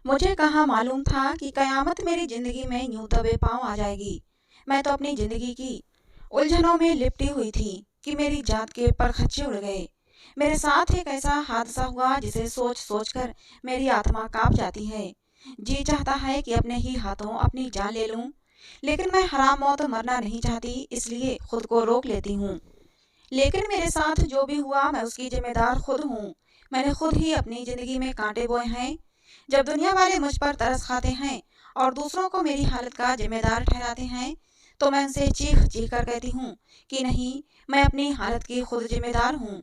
मुझे कहाँ मालूम था कि कयामत मेरी जिंदगी में यूं दबे पांव आ जाएगी। मैं तो अपनी जिंदगी की उलझनों में लिपटी हुई थी कि मेरी जात के परखच्चे उड़ गए। मेरे साथ एक ऐसा हादसा हुआ जिसे सोच सोच कर मेरी आत्मा कांप जाती है। जी चाहता है कि अपने ही हाथों अपनी जान ले लूं, लेकिन मैं हराम मौत मरना नहीं चाहती, इसलिए खुद को रोक लेती हूँ। लेकिन मेरे साथ जो भी हुआ मैं उसकी जिम्मेदार खुद हूँ। मैंने खुद ही अपनी जिंदगी में कांटे बोए हैं। जब दुनिया वाले मुझ पर तरस खाते हैं और दूसरों को मेरी हालत का जिम्मेदार ठहराते हैं, तो मैं उनसे चीख चीख कर कहती हूँ कि नहीं, मैं अपनी हालत की खुद जिम्मेदार हूँ।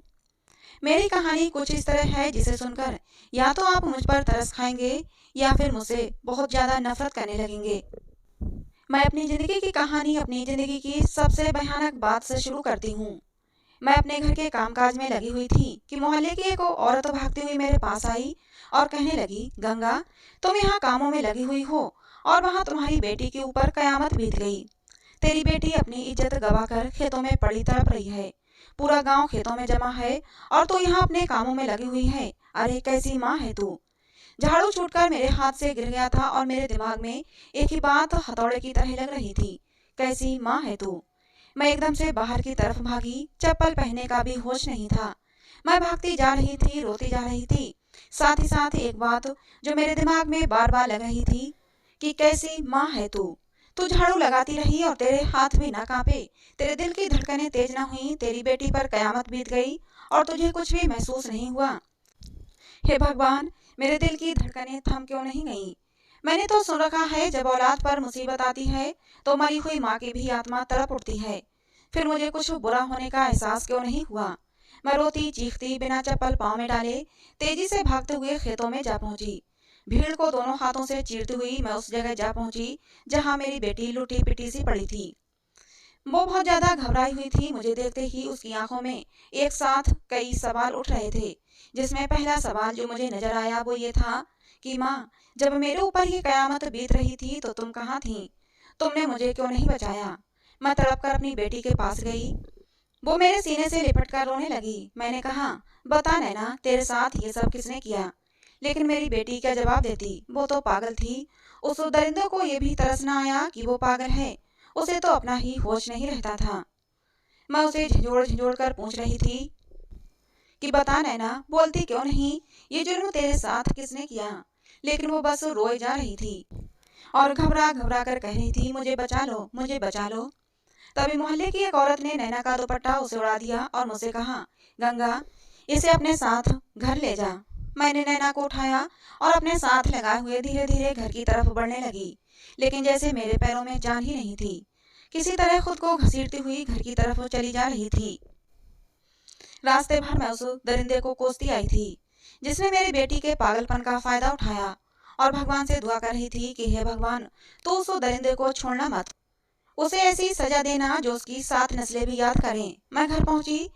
मेरी कहानी कुछ इस तरह है जिसे सुनकर या तो आप मुझ पर तरस खाएंगे या फिर मुझसे बहुत ज्यादा नफरत करने लगेंगे। मैं अपनी जिंदगी की कहानी अपनी जिंदगी की सबसे भयानक बात से शुरू करती हूँ। मैं अपने घर के कामकाज में लगी हुई थी कि मोहल्ले की एक औरत भागती हुई मेरे पास आई और कहने लगी, गंगा, तुम यहाँ कामों में लगी हुई हो और वहाँ तुम्हारी बेटी के ऊपर कयामत बीत गई। तेरी बेटी अपनी इज्जत गवाकर खेतों में पड़ी तड़प रही है। पूरा गांव खेतों में जमा है और तू यहाँ अपने कामों में लगी हुई है। अरे कैसी माँ है तू। झाड़ू छूटकर मेरे हाथ से गिर गया था और मेरे दिमाग में एक ही बात हथौड़े की तरह लग रही थी, कैसी माँ है तू। मैं एकदम से बाहर की तरफ भागी, चप्पल पहनने का भी होश नहीं था। मैं भागती जा रही थी, रोती जा रही थी। साथ ही साथ एक बात जो मेरे दिमाग में बार बार लग रही थी कि कैसी माँ है तू। तू झाड़ू लगाती रही और तेरे हाथ भी ना कांपे, तेरे दिल की धड़कनें तेज ना हुई, तेरी बेटी पर कयामत बीत गई और तुझे कुछ भी महसूस नहीं हुआ। हे भगवान, मेरे दिल की धड़कनें थम क्यों नहीं गईं। मैंने तो सुन रखा है जब औलाद पर मुसीबत आती है तो मरी हुई माँ की भी आत्मा तड़प उठती है। फिर मुझे कुछ बुरा होने का एहसास क्यों नहीं हुआ। मैं रोती चीखती बिना चप्पल पाँव में डाले तेजी से भागते हुए खेतों में जा पहुंची। भीड़ को दोनों हाथों से चीरती हुई मैं उस जगह जा पहुंची जहां मेरी बेटी लुटी पिटी सी पड़ी थी। वो बहुत ज्यादा घबराई हुई थी। मुझे देखते ही उसकी आंखों में एक साथ कई सवाल उठ रहे थे, जिसमें पहला सवाल जो मुझे नजर आया वो ये था कि माँ, जब मेरे ऊपर ये कयामत बीत रही थी तो तुम कहाँ थी, तुमने मुझे क्यों नहीं बचाया। मैं तड़प कर अपनी बेटी के पास गई। वो मेरे सीने से लिपट कर रोने लगी। मैंने कहा, बता नैना, तेरे साथ ये सब किसने किया। लेकिन मेरी बेटी क्या जवाब देती, वो तो पागल थी। उस दरिंदे को ये भी तरस न आया कि वो पागल है, उसे तो अपना ही होश नहीं रहता था। मैं उसे झिझोड़ झिझोड़ कर पूछ रही थी कि बता नैना, बोलती क्यों नहीं, ये जुर्म तेरे साथ किसने किया। लेकिन वो बस रोए जा रही थी और घबरा घबरा कर कह रही थी, मुझे बचा लो, मुझे बचा लो। तभी मोहल्ले की एक औरत ने नैना का दुपट्टा उसे उड़ा दिया और मुझसे कहा, गंगा, इसे अपने साथ घर ले जा। मैंने नैना को उठाया और अपने साथ लगाए हुए धीरे धीरे घर की तरफ बढ़ने लगी, लेकिन जैसे मेरे पैरों में जान ही नहीं थी। किसी तरह खुद को घसीटती हुई घर की तरफ चली जा रही थी। रास्ते भर मैं उस दरिंदे को कोसती आई थी जिसने मेरी बेटी के पागलपन का फायदा उठाया, और भगवान से दुआ कर रही थी कि हे भगवान, तो उस दरिंदे को छोड़ना मत, उसे ऐसी सजा देना जो उसकी 7 नस्लें भी याद करें। मैं घर पहुंची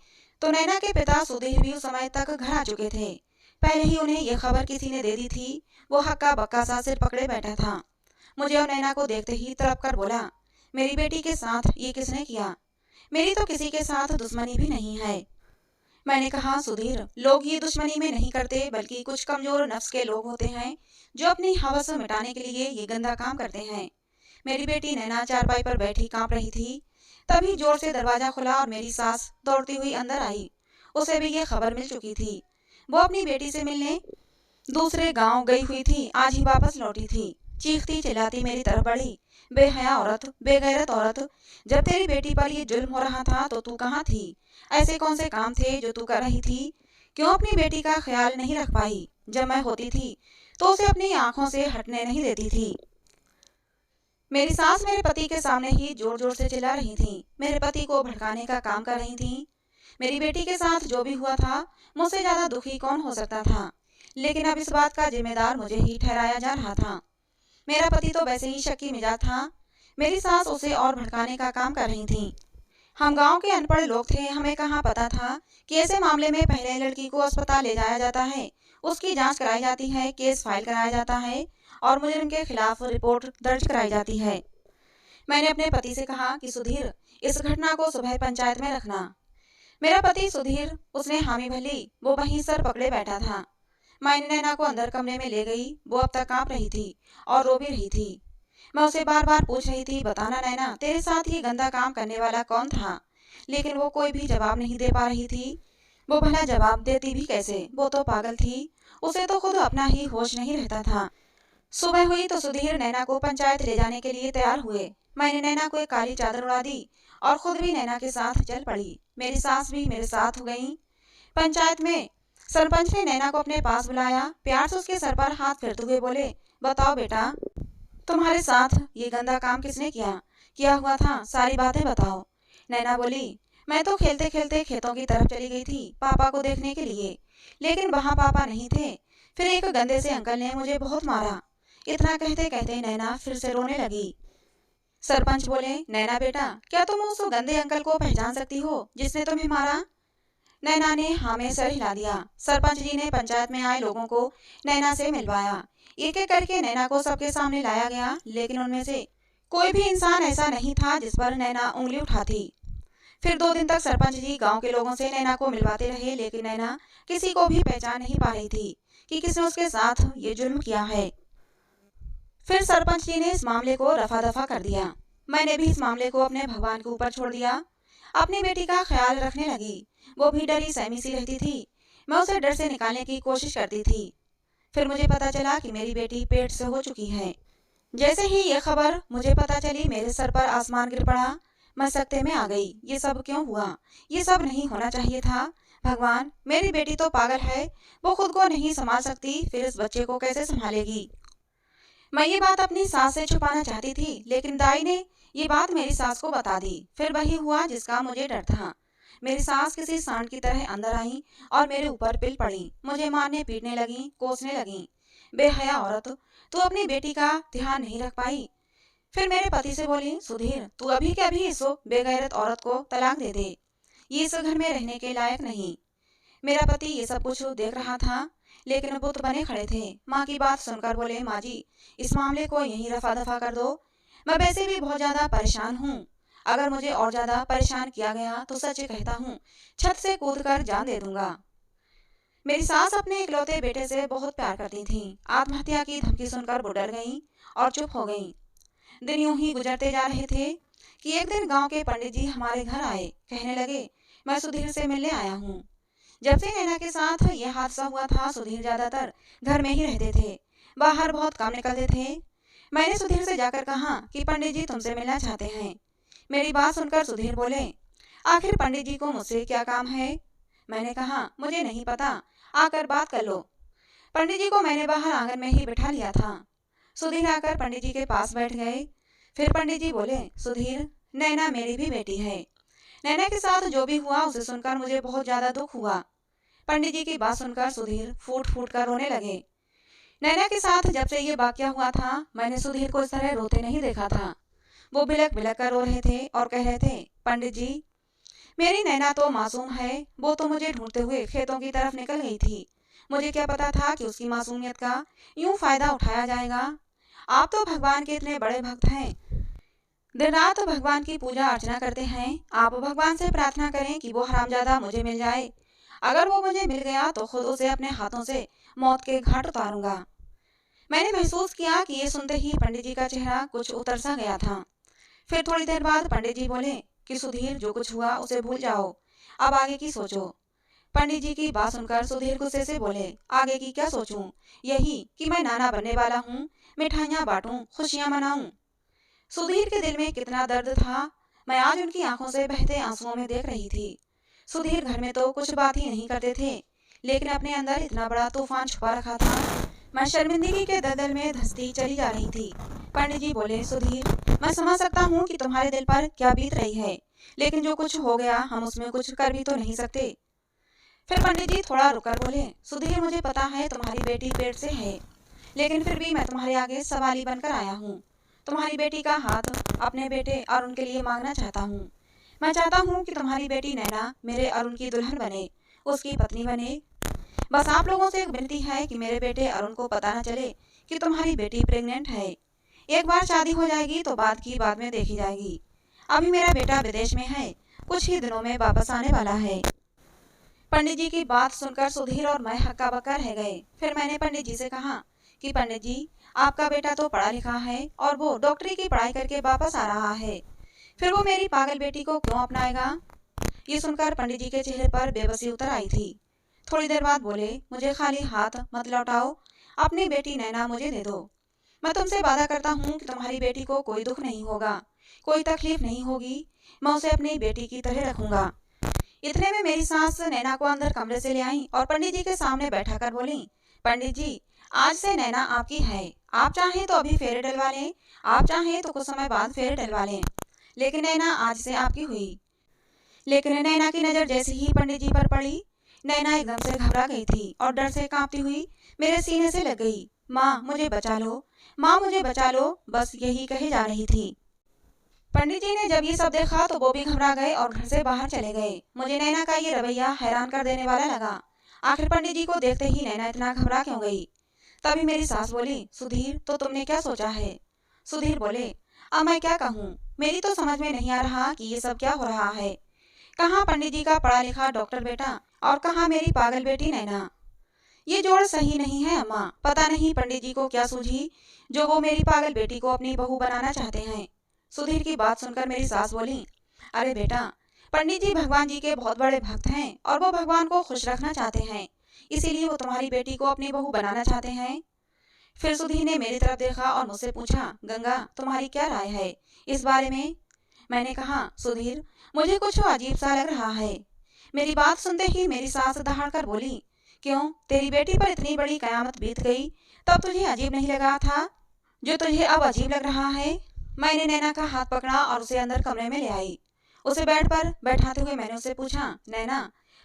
तो नैना के पिता सुधीर भी उस समय तक घर आ चुके थे। पहले ही उन्हें यह खबर किसी ने दे दी थी। वो हक्का बक्का सा सिर पकड़े बैठा था। मुझे और नैना को देखते ही तड़प कर बोला, मेरी बेटी के साथ ये किसने किया। मेरी तो किसी के साथ दुश्मनी भी नहीं है। मैंने कहा, सुधीर, लोग ये दुश्मनी में नहीं करते, बल्कि कुछ कमजोर नफ्स के लोग होते हैं जो अपनी हवस मिटाने के लिए ये गंदा काम करते हैं। मेरी बेटी नैना चारपाई पर बैठी कांप रही थी। तभी जोर से दरवाजा खुला और मेरी सास दौड़ती हुई अंदर आई। उसे भी ये खबर मिल चुकी थी। वो अपनी बेटी से मिलने दूसरे गांव गई हुई थी, आज ही वापस लौटी थी। चीखती चिल्लाती मेरी तरफ बढ़ी, बेहया औरत, बेगैरत औरत, जब तेरी बेटी पर ये जुल्म हो रहा था तो तू कहाँ थी। ऐसे कौन से काम थे जो तू कर रही थी। क्यों अपनी बेटी का ख्याल नहीं रख पाई। जब मैं होती थी तो उसे अपनी आंखों से हटने नहीं देती थी। मेरी सास मेरे पति के सामने ही जोर जोर से चिल्ला रही थी, मेरे पति को भड़काने का काम कर रही थी। मेरी बेटी के साथ जो भी हुआ था, मुझसे ज्यादा दुखी कौन हो सकता था। लेकिन अब इस बात का जिम्मेदार मुझे ही ठहराया जा रहा था। मेरा पति तो वैसे ही शक्की मिजाज था। मेरी सास उसे और भड़काने का काम कर रही थी। हम गांव के अनपढ़ लोग थे, हमें कहाँ पता था कि ऐसे मामले में पहले लड़की को अस्पताल ले जाया जाता है, उसकी जांच कराई जाती है, केस फाइल कराया जाता है और मुजरिम के खिलाफ रिपोर्ट दर्ज कराई जाती है। मैंने अपने पति से कहा कि सुधीर, इस घटना को सुबह पंचायत में रखना। मेरा पति सुधीर, उसने हामी भली, वो वहीं सर पकड़े बैठा था। मैंने नैना को अंदर कमरे में ले गई। वो अब तक कांप रही थी और रो भी रही थी। मैं उसे बार बार पूछ रही थी, बताना नैना, तेरे साथ ये गंदा काम करने वाला कौन था? लेकिन वो कोई भी जवाब नहीं दे पा रही थी। वो भला जवाब देती भी कैसे? वो तो पागल थी। उसे तो खुद अपना ही होश नहीं रहता था। सुबह हुई तो सुधीर नैना को पंचायत ले जाने के लिए तैयार हुए। मैंने नैना को एक काली चादर उड़ा दी और खुद भी नैना के साथ चल पड़ी। मेरी सास भी मेरे साथ हो गई। पंचायत में सरपंच ने नैना को अपने पास बुलाया। प्यार से उसके सर पर हाथ फेरते हुए बोले, बताओ बेटा, तुम्हारे साथ ये गंदा काम किसने किया हुआ था? सारी बातें बताओ। नैना बोली, मैं तो खेलते खेलते खेतों की तरफ चली गई थी पापा को देखने के लिए, लेकिन वहाँ पापा नहीं थे। फिर एक गंदे से अंकल ने मुझे बहुत मारा। इतना कहते कहते नैना फिर से रोने लगी। सरपंच बोले, नैना बेटा, क्या तुम उस गंदे अंकल को पहचान सकती हो जिसने तुम्हें मारा? नैना ने हाँ में सर हिला दिया। सरपंच जी ने पंचायत में आए लोगों को नैना से मिलवाया। एक एक करके नैना को सबके सामने लाया गया, लेकिन उनमें से कोई भी इंसान ऐसा नहीं था जिस पर नैना उंगली उठाती। फिर 2 दिन तक सरपंच जी गांव के लोगों से नैना को मिलवाते रहे, लेकिन नैना किसी को भी पहचान नहीं पा रही थी कि किसने उसके साथ ये जुल्म किया है। फिर सरपंच जी ने इस मामले को रफा दफा कर दिया। मैंने भी इस मामले को अपने भगवान के ऊपर छोड़ दिया। अपनी बेटी का ख्याल रखने लगी। वो भी डरी सहमी सी रहती थी। मैं उसे डर से निकालने की कोशिश करती थी। फिर मुझे पता चला कि मेरी बेटी पेट से हो चुकी है। जैसे ही ये खबर मुझे पता चली, मेरे सर पर आसमान गिर पड़ा। मैं सकते में आ गई। ये सब क्यों हुआ? ये सब नहीं होना चाहिए था। भगवान, मेरी बेटी तो पागल है। वो खुद को नहीं संभाल सकती, फिर इस बच्चे को कैसे संभालेगी? मैं ये बात अपनी सास से छुपाना चाहती थी, लेकिन दाई ने ये बात मेरी सास को बता दी। फिर वही हुआ जिसका मुझे डर था। मेरी सास किसी सांड की तरह अंदर आई और मेरे ऊपर पिल पड़ी। मुझे मारने पीटने लगी, कोसने लगी। बेहया औरत, तू अपनी बेटी का ध्यान नहीं रख पाई। फिर मेरे पति से बोली, सुधीर, तू अभी के अभी इस बेगैरत औरत को तलाक दे दे। ये इस घर में रहने के लायक नहीं। मेरा पति ये सब कुछ देख रहा था, लेकिन बुत बने खड़े थे। माँ की बात सुनकर बोले, माँ जी, इस मामले को यहीं रफा दफा कर दो। मैं वैसे भी बहुत ज्यादा परेशान हूँ। अगर मुझे और ज्यादा परेशान किया गया तो सच कहता हूँ, छत से कूद कर जान दे दूंगा। मेरी सास अपने इकलौते बेटे से बहुत प्यार करती थी। आत्महत्या की धमकी सुनकर वो डर गई और चुप हो गई। दिन यूं ही गुजरते जा रहे थे कि एक दिन गांव के पंडित जी हमारे घर आए। कहने लगे, मैं सुधीर से मिलने आया हूँ। जब से नैना के साथ यह हादसा हुआ था, सुधीर ज्यादातर घर में ही रहते थे, बाहर बहुत कम निकलते थे। मैंने सुधीर से जाकर कहा कि पंडित जी तुमसे मिलना चाहते हैं। मेरी बात सुनकर सुधीर बोले, आखिर पंडित जी को मुझसे क्या काम है? मैंने कहा, मुझे नहीं पता, आकर बात कर लो। पंडित जी को मैंने बाहर आंगन में ही बिठा लिया था। सुधीर आकर पंडित जी के पास बैठ गए। फिर पंडित जी बोले, सुधीर, नैना मेरी भी बेटी है। नैना के साथ जो भी हुआ उसे सुनकर मुझे बहुत ज्यादा दुख हुआ। पंडित जी की बात सुनकर सुधीर फूट फूट कर रोने लगे। नैना के साथ जब से ये वाकया हुआ था, मैंने सुधीर को इस तरह रोते नहीं देखा था। वो बिलक बिलक कर रो रहे थे और कह रहे थे, पंडित जी, मेरी नैना तो मासूम है। वो तो मुझे ढूंढते हुए खेतों की तरफ निकल गई थी। मुझे क्या पता था कि उसकी मासूमियत का यूं फायदा उठाया जाएगा। आप तो भगवान के इतने बड़े भक्त हैं, दिन रात भगवान की पूजा अर्चना करते हैं। आप भगवान से प्रार्थना करें कि वो हरामजादा मुझे मिल जाए। अगर वो मुझे मिल गया तो खुद उसे अपने हाथों से मौत के घाट उतारूंगा। मैंने महसूस किया कि ये सुनते ही पंडित जी का चेहरा कुछ उतर सा गया था। फिर थोड़ी देर बाद पंडित जी बोले कि सुधीर, जो कुछ हुआ उसे भूल जाओ, अब आगे की सोचो। पंडित जी की बात सुनकर सुधीर गुस्से से बोले, आगे की क्या सोचूं? यही कि मैं नाना बनने वाला हूँ, मिठाइयाँ बांटूं, खुशियाँ मनाऊं। सुधीर के दिल में कितना दर्द था, मैं आज उनकी आंखों से बहते आंसुओं में देख रही थी। सुधीर घर में तो कुछ बात ही नहीं करते थे, लेकिन अपने अंदर इतना बड़ा तूफान छुपा रखा था। मैं शर्मिंदगी के दलदल में धंसती चली जा रही थी। पंडित जी बोले, सुधीर, मैं समझ सकता हूँ कि तुम्हारे दिल पर क्या बीत रही है, लेकिन जो कुछ हो गया हम उसमें कुछ कर भी तो नहीं सकते। फिर पंडित जी थोड़ा रुककर बोले, सुधीर, मुझे पता है तुम्हारी बेटी पेट से है, लेकिन फिर भी मैं तुम्हारे आगे सवाली बनकर आया हूँ। तुम्हारी बेटी का हाथ अपने बेटे अरुण के लिए मांगना चाहता हूँ। मैं चाहता हूँ कि तुम्हारी बेटी नैना मेरे अरुण की दुल्हन बने, उसकी पत्नी बने। बस आप लोगों से एक विनती है कि मेरे बेटे अरुण को पता न चले कि तुम्हारी बेटी प्रेग्नेंट है। एक बार शादी हो जाएगी तो बात की बाद में देखी जाएगी। अभी मेरा बेटा विदेश में है, कुछ ही दिनों में वापस आने वाला है। पंडित जी की बात सुनकर सुधीर और मैं हक्का बक्का रह गए। फिर मैंने पंडित जी से कहा कि पंडित जी, आपका बेटा तो पढ़ा लिखा है और वो डॉक्टरी की पढ़ाई करके वापस आ रहा है, फिर वो मेरी पागल बेटी को क्यों अपनाएगा? ये सुनकर पंडित जी के चेहरे पर बेबसी उतर आई थी। थोड़ी देर बाद बोले, मुझे खाली हाथ मत लौटाओ, अपनी बेटी नैना मुझे दे दो। मैं तुमसे वादा करता हूँ कि तुम्हारी बेटी को कोई दुख नहीं होगा, कोई तकलीफ नहीं होगी, मैं उसे अपनी बेटी की तरह रखूंगा। इतने में मेरी सास नैना को अंदर कमरे से ले आई और पंडित जी के सामने बैठा कर बोली, पंडित जी, आज से नैना आपकी है। आप चाहें तो अभी फेरे डलवा लें, आप चाहें तो कुछ समय बाद फेरे डलवा लें, लेकिन नैना आज से आपकी हुई। लेकिन नैना की नजर जैसे ही पंडित जी पर पड़ी, नैना एकदम से घबरा गई थी और डर से कांपती हुई मेरे सीने से लग गई। माँ मुझे बचा लो, माँ मुझे बचा लो, बस यही कही जा रही थी। पंडित जी ने जब ये सब देखा तो वो भी घबरा गए और घर से बाहर चले गए। मुझे नैना का ये रवैया हैरान कर देने वाला लगा। आखिर पंडित जी को देखते ही नैना इतना घबरा क्यों गई? तभी मेरी सास बोली, सुधीर, तो तुमने क्या सोचा है? सुधीर बोले, अब मैं क्या कहूँ, मेरी तो समझ में नहीं आ रहा कि ये सब क्या हो रहा है। कहाँ पंडित जी का पढ़ा लिखा डॉक्टर बेटा और कहाँ मेरी पागल बेटी नैना। ये जोड़ सही नहीं है अम्मा। पता नहीं पंडित जी को क्या सूझी जो वो मेरी पागल बेटी को अपनी बहू बनाना चाहते हैं। सुधीर की बात सुनकर मेरी सास बोली, अरे बेटा, पंडित जी भगवान जी के बहुत बड़े भक्त हैं और वो भगवान को खुश रखना चाहते हैं, इसीलिए वो तुम्हारी बेटी को अपनी बहू बनाना चाहते हैं। फिर सुधीर ने मेरी तरफ देखा और मुझसे पूछा, गंगा, तुम्हारी क्या राय है इस बारे में? मैंने कहा, सुधीर, मुझे कुछ अजीब सा लग रहा है। मेरी बात सुनते ही मेरी सास दहाड़ कर बोली, क्यों, तेरी बेटी पर इतनी बड़ी कयामत बीत गई तब तुझे अजीब नहीं लगा था जो तुझे अब अजीब लग रहा है? मैंने नैना का हाथ पकड़ा और उसे अंदर कमरे में ले आई। उसे बेड पर बैठाते हुए मैंने उससे पूछा, नैना,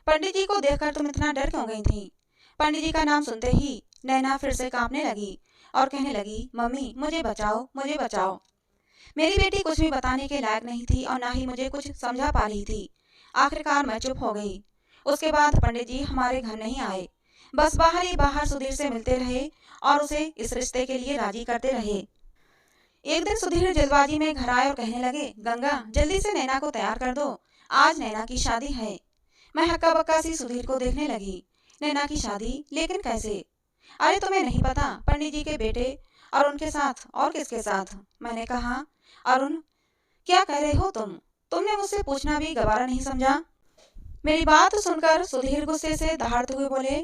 पंडित जी को देखकर तुम इतना डर क्यों गई थी? पंडित जी का नाम सुनते ही नैना फिर से कांपने लगी और कहने लगी, मम्मी मुझे बचाओ, मुझे बचाओ। मेरी बेटी कुछ भी बताने के लायक नहीं थी और ना ही मुझे कुछ समझा पा रही थी। आखिरकार मैं चुप हो गई। उसके बाद पंडित जी हमारे घर नहीं आए, बस बाहर ही बाहर सुधीर से मिलते रहे और उसे इस रिश्ते के लिए राजी करते रहे। एक दिन सुधीर जल्दबाजी में घर आए और कहने लगे, गंगा, जल्दी से नैना को तैयार कर दो, आज नैना की शादी है। मैं हक्का बक्का सी सुधीर को देखने लगी। नैना की शादी? लेकिन कैसे? अरे तुम्हें नहीं पता, पंडित जी के बेटे और उनके साथ और किसके साथ? मैंने कहा, अरुण, क्या कह रहे हो तुम? तुमने मुझसे पूछना भी गवारा नहीं समझा? मेरी बात सुनकर सुधीर गुस्से से दहाड़ते हुए बोले,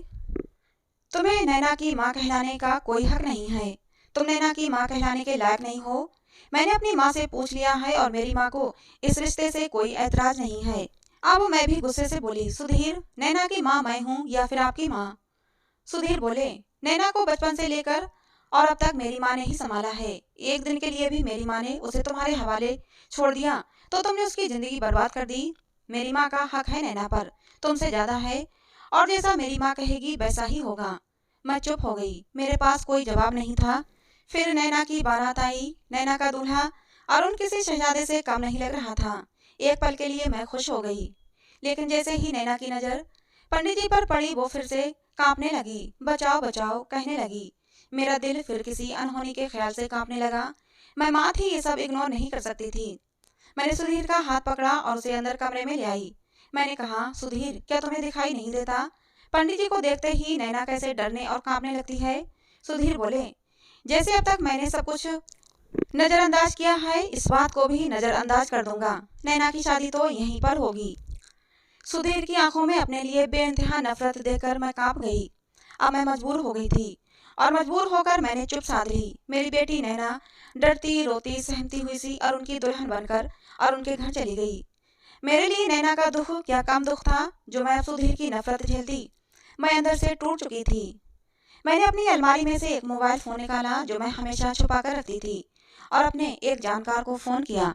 तुम्हें नैना की माँ कहलाने का कोई हक नहीं है। तुम नैना की माँ कहलाने के लायक नहीं हो। मैंने अपनी माँ से पूछ लिया है और मेरी माँ को इस रिश्ते से कोई ऐतराज नहीं है। अब मैं भी गुस्से से बोली, सुधीर, नैना की माँ मैं हूँ या फिर आपकी माँ? सुधीर बोले, नैना को बचपन से लेकर और अब तक मेरी माँ ने ही संभाला है। एक दिन के लिए भी मेरी माँ ने उसे तुम्हारे हवाले छोड़ दिया तो तुमने उसकी जिंदगी बर्बाद कर दी। मेरी माँ का हक है नैना पर, तुमसे ज्यादा है, और जैसा मेरी माँ कहेगी वैसा ही होगा। मैं चुप हो गई, मेरे पास कोई जवाब नहीं था। फिर नैना की बारात आई। नैना का दूल्हा अरुण किसी शहजादे से कम नहीं लग रहा था। एक पल के लिए मैं खुश हो गई, लेकिन जैसे ही नैना की नजर पंडित जी पर पड़ी वो फिर से कांपने लगी, बचाओ बचाओ कहने लगी। मेरा दिल फिर किसी अनहोनी के ख्याल से कांपने लगा। मैं माँ थी, ये सब इग्नोर नहीं कर सकती थी। मैंने सुधीर का हाथ पकड़ा और उसे अंदर कमरे में ले आई। मैंने कहा, सुधीर, क्या तुम्हें दिखाई नहीं देता पंडित जी को देखते ही नैना कैसे डरने और कांपने लगती है? सुधीर बोले, जैसे अब तक मैंने सब कुछ नजरअंदाज किया है, इस बात को भी नजरअंदाज कर दूंगा। नैना की शादी तो यहीं पर होगी। सुधीर की आंखों में अपने लिए बेइंतहा नफरत देखकर मैं कांप गई। अब मैं मजबूर हो गई थी और मजबूर होकर मैंने चुप साध ली। मेरी बेटी नैना डरती रोती सहमती हुई सी और उनकी दुल्हन बनकर और उनके घर चली गई। मेरे लिए नैना का दुख क्या कम दुख था जो मैं सुधीर की नफरत झेलती। मैं अंदर से टूट चुकी थी। मैंने अपनी अलमारी में से एक मोबाइल फोन निकाला जो मैं हमेशा छुपा कर रखती थी और अपने एक जानकार को फोन किया।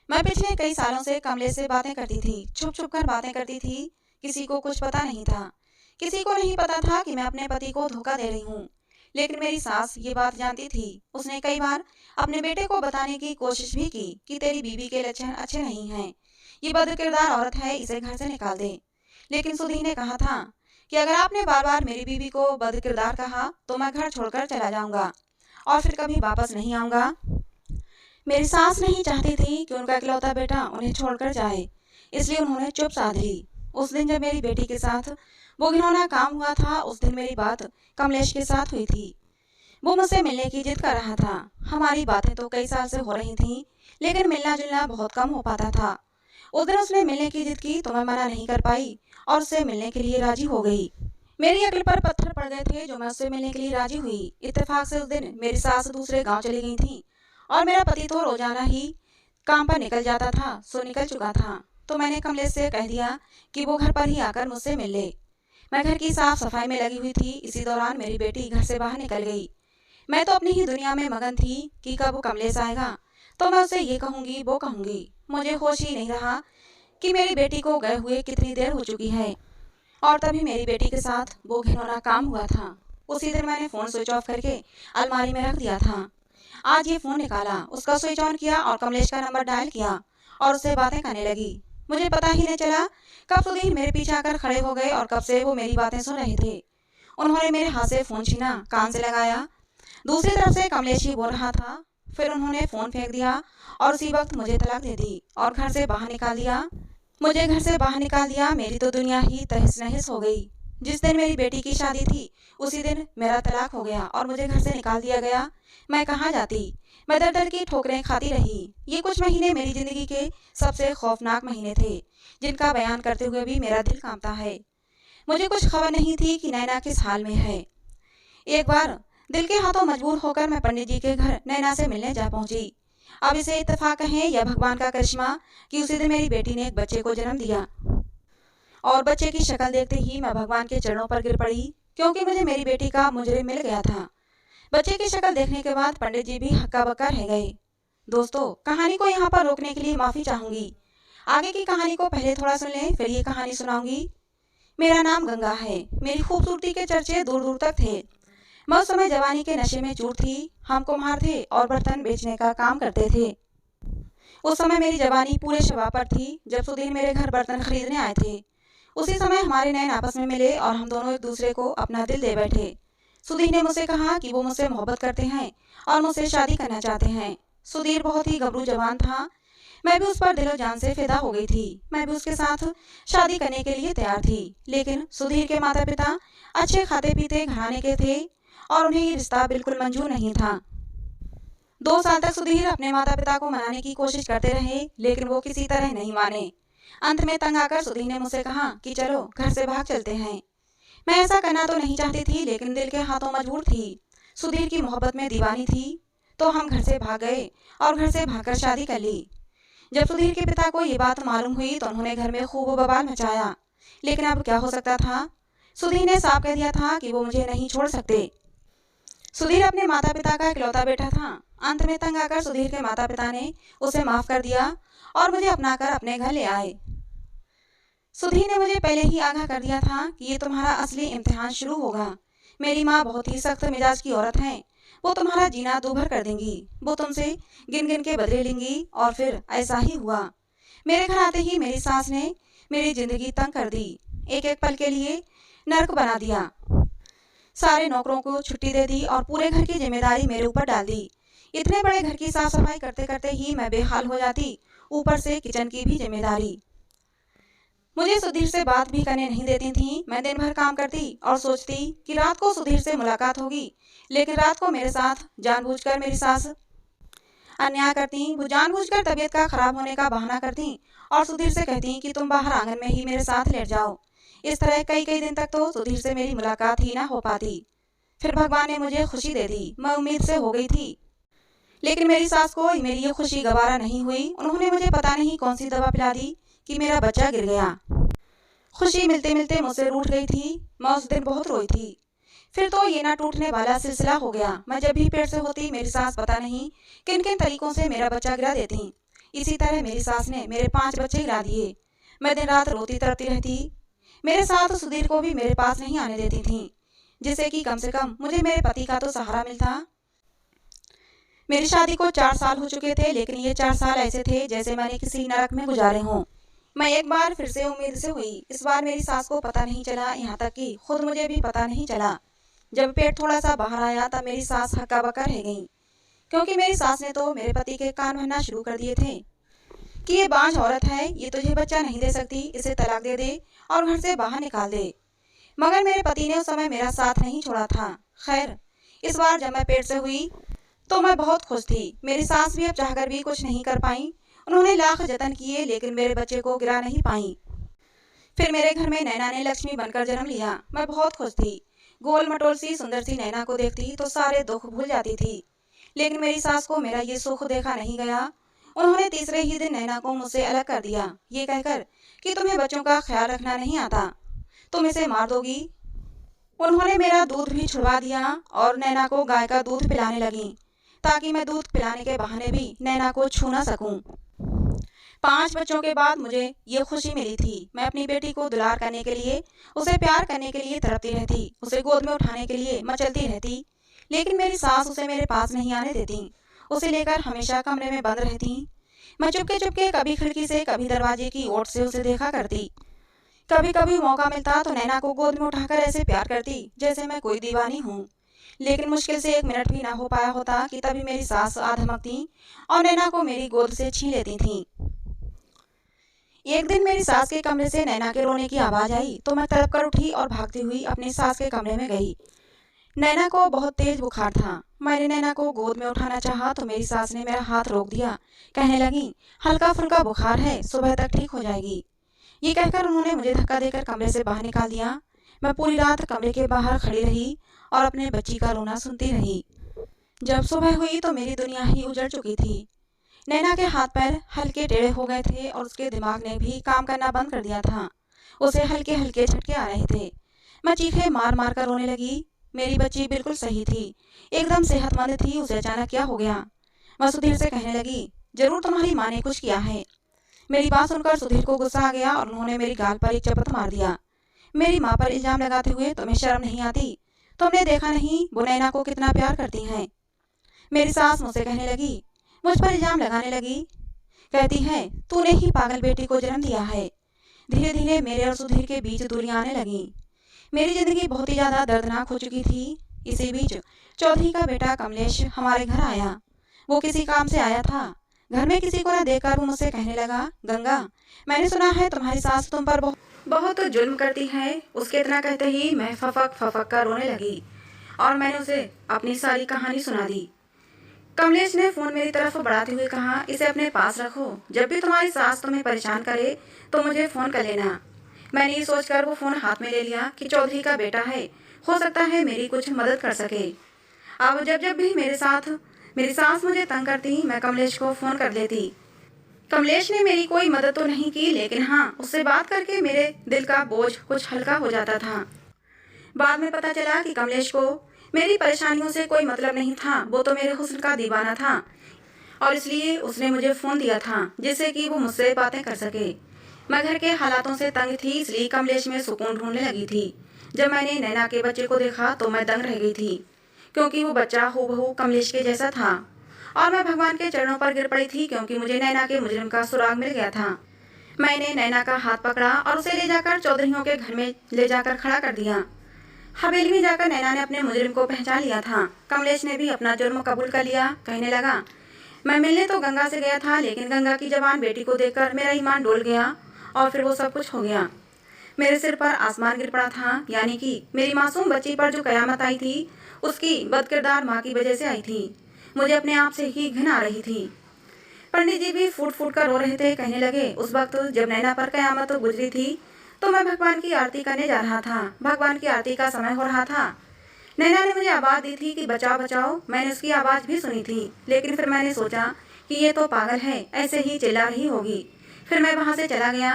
मैं पिछले कई सालों से कमले से बातें करती थी, छुप छुप कर बातें करती थी। किसी को कुछ पता नहीं था, किसी को नहीं पता था कि मैं अपने पति को धोखा दे रही हूँ। लेकिन मेरी सास ये बात जानती थी। उसने कई बार अपने बेटे को बताने की कोशिश भी की कि तेरी बीवी के लक्षण अच्छे नहीं हैं, ये बदकिरदार औरत है, इसे घर से निकाल दे। लेकिन सुधी ने कहा था कि अगर आपने बार बार मेरी बीवी को बदकिरदार कहा तो मैं घर छोड़कर चला जाऊंगा और फिर कभी वापस नहीं आऊंगा। मेरी सास नहीं चाहती थी कि उनका इकलौता बेटा उन्हें छोड़कर जाए, इसलिए उन्होंने चुप साध ली। उस दिन जब मेरी बेटी के साथ वो घिनौना काम हुआ था, उस दिन मेरी बात कमलेश के साथ हुई थी। वो मुझसे मिलने की जिद कर रहा था। हमारी बातें तो कई साल से हो रही थीं, लेकिन मिलना जुलना बहुत कम हो पाता था। उस दिन उसने मिलने की जिद की तो मैं मना नहीं कर पाई और उससे मिलने के लिए राजी हो गई। मेरी अकल पर पत्थर पड़ गए थे जो मैं उससे मिलने के लिए राजी हुई। इत्तेफाक से उस दिन मेरी सास दूसरे गांव चली गई थी और मेरा पति तो रोजाना ही काम पर निकल जाता था, सो निकल चुका था। तो मैंने कमलेश से कह दिया कि वो घर पर ही आकर मुझसे मिल ले। मैं घर की साफ सफाई में लगी हुई थी। इसी दौरान मेरी बेटी घर से बाहर निकल गई। मैं तो अपनी ही दुनिया में मगन थी कि कब वो कमलेश आएगा तो मैं उसे ये कहूंगी वो कहूंगी। मुझे होश ही नहीं रहा कि मेरी बेटी को गए हुए कितनी देर हो चुकी है। और तभी मेरी बेटी के साथ वो घिनौना काम हुआ था। उसी दिन मैंने फोन स्विच ऑफ करके अलमारी में रख दिया था। आज ये फोन निकाला, उसका स्विच ऑन किया और कमलेश का नंबर डायल किया और उससे बातें करने लगी। मुझे पता ही नहीं चला कब सुधीर मेरे पीछे आकर खड़े हो गए और कब से वो मेरी बातें सुन रहे थे। उन्होंने मेरे हाथ से फोन छीना, कान से लगाया। दूसरी तरफ से कमलेश ही बोल रहा था। फिर उन्होंने फोन फेंक दिया और उसी वक्त मुझे तलाक दे दी और घर से बाहर निकाल दिया। मुझे घर से बाहर निकाल दिया। मेरी तो दुनिया ही तहस नहस हो गई। जिस दिन मेरी बेटी की शादी थी उसी दिन मेरा तलाक हो गया और मुझे घर से निकाल दिया गया। मैं कहाँ जाती। मैं दर दर की ठोकरें खाती रही। ये कुछ महीने मेरी जिंदगी के सबसे खौफनाक महीने थे, जिनका बयान करते हुए भी मेरा दिल कांपता है। मुझे कुछ खबर नहीं थी कि नैना किस हाल में है। एक बार दिल के हाथों मजबूर होकर मैं पंडित जी के घर नैना से मिलने जा पहुंची। अब इसे इत्तेफाक कहें या भगवान का करिश्मा कि उसी दिन मेरी बेटी ने एक बच्चे को जन्म दिया और बच्चे की शक्ल देखते ही मैं भगवान के चरणों पर गिर पड़ी, क्योंकि मुझे मेरी बेटी का मुजरिम मिल गया था। बच्चे की शक्ल देखने के बाद पंडित जी भी हक्का बक्का रह गए। दोस्तों, कहानी को यहाँ पर रोकने के लिए माफी चाहूंगी। आगे की कहानी को पहले थोड़ा सुन लें, फिर ये कहानी सुनाऊंगी। मेरा नाम गंगा है। मेरी खूबसूरती के चर्चे दूर दूर तक थे। मैं उस समय जवानी के नशे में चूर थी। हम कुम्हार थे और बर्तन बेचने का काम करते थे। उस समय मेरी जवानी पूरे शबाब पर थी जब सुधीर मेरे घर बर्तन खरीदने आए थे। उसी समय हमारे नैन आपस में मिले और हम दोनों एक दूसरे को अपना दिल दे बैठे। सुधीर ने मुझसे कहा कि वो मुझसे मोहब्बत करते हैं और मुझसे शादी करना चाहते हैं। सुधीर बहुत ही गबरू जवान था। मैं भी उस पर दिलो जान से फिदा हो गई थी। मैं भी उसके साथ शादी करने के लिए तैयार थी। लेकिन सुधीर के माता पिता अच्छे खाते पीते घराने के थे और उन्हें ये रिश्ता बिल्कुल मंजूर नहीं था। 2 साल तक सुधीर अपने माता पिता को मनाने की कोशिश करते रहे, लेकिन वो किसी तरह नहीं माने। अंत में तंग आकर सुधीर ने मुझसे कहा कि चलो घर से भाग चलते हैं। मैं ऐसा करना तो नहीं चाहती थी, लेकिन दिल के हाथों मजबूर थी। सुधीर की मोहब्बत में दीवानी थी, तो हम घर से भाग गए और घर से भागकर शादी कर ली। जब सुधीर के पिता को ये बात मालूम हुई तो उन्होंने घर में खूब बवाल मचाया, लेकिन अब क्या हो सकता था। सुधीर ने साफ कह दिया था कि वो मुझे नहीं छोड़ सकते। सुधीर अपने माता पिता का इकलौता बेटा था। अंत में तंग आकर सुधीर के माता पिता ने उसे माफ कर दिया और मुझे अपनाकर अपने घर ले आए। सुधीर ने मुझे पहले ही आगाह कर दिया था कि ये तुम्हारा असली इम्तिहान शुरू होगा। मेरी माँ बहुत ही सख्त मिजाज की औरत है। वो तुम्हारा जीना दूभर कर देंगी। वो तुमसे गिन गिन के बदले लेंगी। और फिर ऐसा ही हुआ। मेरे घर आते ही मेरी सास ने मेरी जिंदगी तंग कर दी। एक एक पल के लिए नर्क बना दिया। सारे नौकरों को छुट्टी दे दी और पूरे घर की जिम्मेदारी मेरे ऊपर डाल दी। इतने बड़े घर की साफ सफाई करते करते ही मैं बेहाल हो जाती, ऊपर से किचन की भी जिम्मेदारी। मुझे सुधीर से बात भी करने नहीं देती थी। मैं दिन भर काम करती और सोचती कि रात को सुधीर से मुलाकात होगी, लेकिन रात को मेरे साथ जानबूझकर मेरी सास अन्याय करती। वो जानबूझकर तबीयत का खराब होने का बहाना करती और सुधीर से कहती कि तुम बाहर आंगन में ही मेरे साथ लेट जाओ। इस तरह कई कई दिन तक तो सुधीर से मेरी मुलाकात ही ना हो पाती। फिर भगवान ने मुझे खुशी दे दी। मैं उम्मीद से हो गई थी, लेकिन मेरी सास को मेरी ये खुशी गवारा नहीं हुई। उन्होंने मुझे पता नहीं कौन सी दवा पिला दी कि मेरा बच्चा गिर गया। खुशी मिलते मिलते मुझसे रूठ गई थी। मैं उस दिन बहुत रोई थी। फिर तो ये ना टूटने वाला सिलसिला हो गया। मैं जब भी पेट से होती मेरी सास पता नहीं किन किन तरीकों से मेरा बच्चा गिरा देती। इसी तरह मेरी सास ने मेरे 5 बच्चे गिरा दिए। मैं दिन रात रोती तड़पती रहती। मेरे साथ सुधीर को भी मेरे पास नहीं आने देती थी, जिससे कि कम से कम मुझे मेरे पति का तो सहारा मिलता। मेरी शादी को 4 साल हो चुके थे, लेकिन ये 4 साल ऐसे थे जैसे मैंने किसी नरक में गुजारे हों। मैं एक बार फिर से उम्मीद से हुई। इस बार मेरी सास को पता नहीं चला, यहाँ तक कि खुद मुझे भी पता नहीं चला। जब पेट थोड़ा सा बाहर आया तब मेरी सास हक्का बक्का रह गई, क्योंकि मेरी सास ने तो मेरे पति के कान भरना शुरू कर दिए थे। कि ये बांझ औरत है, ये तुझे बच्चा नहीं दे सकती, इसे तलाक दे दे और घर से बाहर निकाल दे। मगर मेरे पति ने उस समय मेरा साथ नहीं छोड़ा था। खैर, इस बार जब मैं पेट से हुई तो मैं बहुत खुश थी। मेरी सास भी अब चाहकर भी कुछ नहीं कर पाई। उन्होंने लाख जतन किए लेकिन मेरे बच्चे को गिरा नहीं पाई। फिर मेरे घर में नैना ने लक्ष्मी बनकर जन्म लिया। मैं बहुत खुश थी। गोल मटोल सी सुंदर सी नैना को देखती तो सारे दुख भूल जाती थी। लेकिन मेरी सास को मेरा ये सुख देखा नहीं गया। उन्होंने तीसरे ही दिन नैना को मुझसे अलग कर दिया, ये कहकर कि तुम्हें बच्चों का ख्याल रखना नहीं आता, तुम इसे मार दोगी। उन्होंने मेरा दूध भी छुड़वा दिया और नैना को गाय का दूध पिलाने लगी, ताकि मैं दूध पिलाने के बहाने भी नैना को छू ना सकूं। 5 बच्चों के बाद मुझे ये खुशी मिली थी। मैं अपनी बेटी को दुलार करने के लिए, उसे प्यार करने के लिए तड़पती रहती, उसे गोद में उठाने के लिए मचलती रहती। लेकिन मेरी सास उसे मेरे पास नहीं आने देती, उसे लेकर हमेशा कमरे में बंद रहती। मैं चुपके चुपके कभी खिड़की से कभी दरवाजे की ओट से उसे देखा करती। कभी कभी मौका मिलता तो नैना को गोद में उठाकर ऐसे प्यार करती जैसे मैं कोई दीवानी हूँ। लेकिन मुश्किल से 1 मिनट भी ना हो पाया होता कि तभी मेरी सास आ धमकती और नैना को मेरी गोद से छीन लेती थी। एक दिन मेरी सास के कमरे से नैना के रोने की आवाज आई तो मैं तड़प कर उठी और भागती हुई अपनी सास के कमरे में गई। नैना को बहुत तेज बुखार था। मैंने नैना को गोद में उठाना चाहा तो मेरी सास ने मेरा हाथ रोक दिया। कहने लगी, हल्का फुल्का बुखार है, सुबह तक ठीक हो जाएगी। ये कहकर उन्होंने मुझे धक्का देकर कमरे से बाहर निकाल दिया। मैं पूरी रात कमरे के बाहर खड़ी रही और अपने बच्ची का रोना सुनती रही। जब सुबह हुई तो मेरी दुनिया ही उजड़ चुकी थी। नैना के हाथ पैर हल्के टेढ़े हो गए थे और उसके दिमाग ने भी काम करना बंद कर दिया था। उसे हल्के हल्के झटके आ रहे थे। मैं चीखे मार मार कर रोने लगी। मेरी बच्ची बिल्कुल सही थी, एकदम सेहतमंद थी। उसे अचानक क्या हो गया? मैं सुधीर से कहने लगी, जरूर तुम्हारी माँ ने कुछ किया है। मेरी बात सुनकर सुधीर को गुस्सा आ गया और उन्होंने मेरी गाल पर एक चपत मार दिया, मेरी माँ पर इल्जाम लगाते हुए। तुम्हें शर्म नहीं आती? तुमने देखा नहीं वो नैना को कितना प्यार करती हैं। मेरी सास मुझसे कहने लगी, मुझ पर इल्जाम लगाने लगी। कहती है, तूने ही पागल बेटी को जन्म दिया है। धीरे धीरे मेरे और सुधीर के बीच दूरियां आने लगी। मेरी जिंदगी बहुत ही ज्यादा दर्दनाक हो चुकी थी। इसी बीच चौधरी का बेटा कमलेश हमारे घर आया। वो किसी काम से आया था। घर में किसी को न देखकर वो मुझसे कहने लगा, गंगा, मैंने सुना है तुम्हारी सास तुम पर बहुत जुल्म करती है। उसके इतना कहते ही मैं फफक फफक कर रोने लगी और मैंने उसे अपनी सारी कहानी सुना दी। कमलेश ने फोन मेरी तरफ बढ़ाते हुए कहा, इसे अपने पास रखो, जब भी तुम्हारी सास तुम्हें परेशान करे तो मुझे फोन कर लेना। मैंने ये सोचकर वो फोन हाथ में ले लिया कि चौधरी का बेटा है, हो सकता है मेरी कुछ मदद कर सके। अब जब जब भी मेरी सास मुझे तंग करती मैं कमलेश को फोन कर लेती। कमलेश ने मेरी कोई मदद तो नहीं की, लेकिन हाँ, उससे बात करके मेरे दिल का बोझ कुछ हल्का हो जाता था। बाद में पता चला कि कमलेश को मेरी परेशानियों से कोई मतलब नहीं था। वो तो मेरे हुस्न का दीवाना था और इसलिए उसने मुझे फोन दिया था जिससे कि वो मुझसे बातें कर सके। मैं घर के हालातों से तंग थी, इसलिए कमलेश में सुकून ढूंढने लगी थी। जब मैंने नैना के बच्चे को देखा तो मैं दंग रह गई थी, क्योंकि वो बच्चा हूबहू कमलेश के जैसा था। और मैं भगवान के चरणों पर गिर पड़ी थी, क्योंकि मुझे नैना के मुजरिम का सुराग मिल गया था। मैंने नैना का हाथ पकड़ा और उसे ले जाकर चौधरियों के घर में ले जाकर खड़ा कर दिया। हवेली में जाकर नैना ने अपने मुजरिम को पहचान लिया था। कमलेश ने भी अपना जुर्म कबूल कर लिया। कहने लगा, मैं मिलने तो गंगा से गया था, लेकिन गंगा की जवान बेटी को देखकर मेरा ईमान डोल गया और फिर वो सब कुछ हो गया। मेरे सिर पर आसमान गिर पड़ा था, यानी कि मेरी मासूम बच्ची पर जो कयामत आई थी उसकी बदकिरदार माँ की वजह से आई थी। मुझे अपने आप से ही घिन आ रही थी। पंडित जी भी फूट फूट कर रो रहे थे। कहने लगे, उस वक्त जब नैना पर कयामत गुजरी थी तो मैं भगवान की आरती करने जा रहा था। भगवान की आरती का समय हो रहा था। नैना ने मुझे आवाज दी थी कि बचाओ बचाओ। मैंने उसकी आवाज भी सुनी थी, लेकिन फिर मैंने सोचा कि ये तो पागल है, ऐसे ही चिल्ला रही होगी। फिर मैं वहां से चला गया।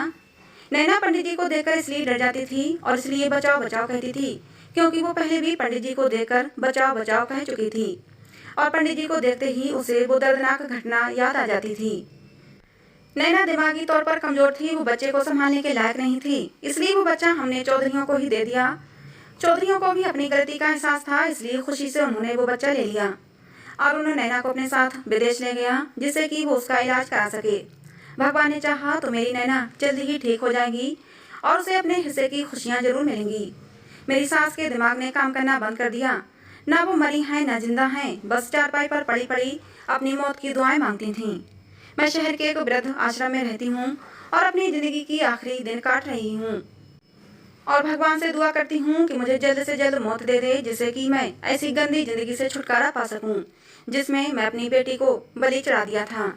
नैना पंडित जी को देखकर इसलिए डर जाती थी और इसलिए बचाओ बचाओ कहती थी, क्योंकि वो पहले भी पंडित जी को देखकर बचाओ बचाओ कह चुकी थी और पंडित जी को देखते ही उसे वो दर्दनाक घटना याद आ जाती थी। नैना दिमागी तौर पर कमजोर थी, वो बच्चे को संभालने के लायक नहीं थी, इसलिए वो बच्चा हमने चौधरियों को ही दे दिया। चौधरियों को भी अपनी गलती का एहसास था, इसलिए खुशी से उन्होंने वो बच्चा ले लिया और उन्होंने नैना को अपने साथ विदेश ले गया, जिससे कि वो उसका इलाज करा सके। भगवान ने चाहा तो मेरी नैना जल्दी ही ठीक हो जाएगी और उसे अपने हिस्से की खुशियाँ जरूर मिलेंगी। मेरी सास के दिमाग ने काम करना बंद कर दिया। ना वो मरी हैं ना जिंदा हैं, बस चारपाई पर पड़ी पड़ी अपनी मौत की दुआएं मांगती थीं। मैं शहर के एक वृद्ध आश्रम में रहती हूँ और अपनी जिंदगी की आखिरी दिन काट रही हूँ और भगवान से दुआ करती हूँ कि मुझे जल्द से जल्द मौत दे दे, जिससे कि मैं ऐसी गंदी जिंदगी से छुटकारा पा सकूँ जिसमें मैं अपनी बेटी को बलि चढ़ा दिया था।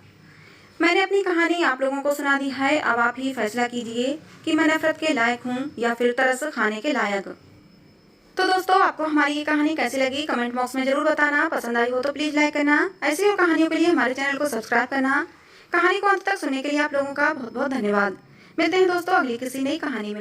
मैंने अपनी कहानी आप लोगों को सुना दी है। अब आप ही फैसला कीजिए कि मैं नफरत के लायक हूँ या फिर तरस खाने के लायक। तो दोस्तों, आपको हमारी ये कहानी कैसी लगी कमेंट बॉक्स में जरूर बताना। पसंद आई हो तो प्लीज़ लाइक करना। ऐसी और कहानियों के लिए हमारे चैनल को सब्सक्राइब करना। कहानी को अंत तक सुनने के लिए आप लोगों का बहुत बहुत धन्यवाद। मिलते हैं दोस्तों अगली किसी नई कहानी में।